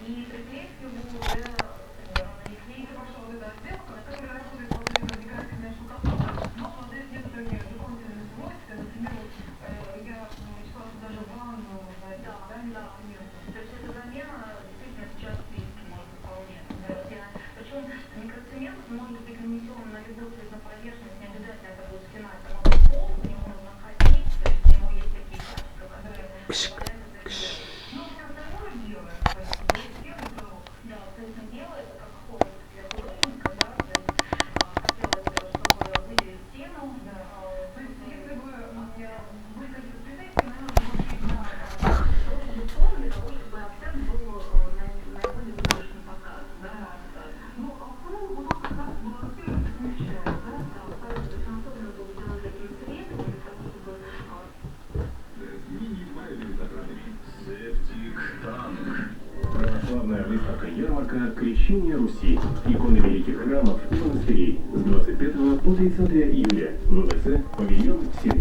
И приклеить его уже примерно. Если ваша вот эта отделка, которая расходуется во время декоративной штукатурки, но обладает некоторыми дополнительными свойствами. Например, вот, я читала, что даже ванну можно делать, да, например. То есть эта замена действительно сейчас в списке можно вполне найти. Причем микроцемент может быть нанесен на любую цветоповерхность, не обязательно это будет стена, это может быть пол, к нему можно ходить, то есть у него есть такие качества, которые позволяют это сделать. Но все остальное дело, то есть стены, то, да, абсолютно дело, это как хобби для художника, да, то есть хотелось, чтобы выделить стену, да, то есть если бы вы какие-то претензии, наверное, можете на просто бетон для того, чтобы акцент был наиболее выигрышный показ, да. Ну, а в целом вот он как раз балансирует и смягчает, да, поэтому особенно было сделать такие средства для того, чтобы Православная выставка-ярмарка «Крещение Руси. Иконы великих храмов и монастырей» с 25 по 30 июля в ВВЦ, павильон 7.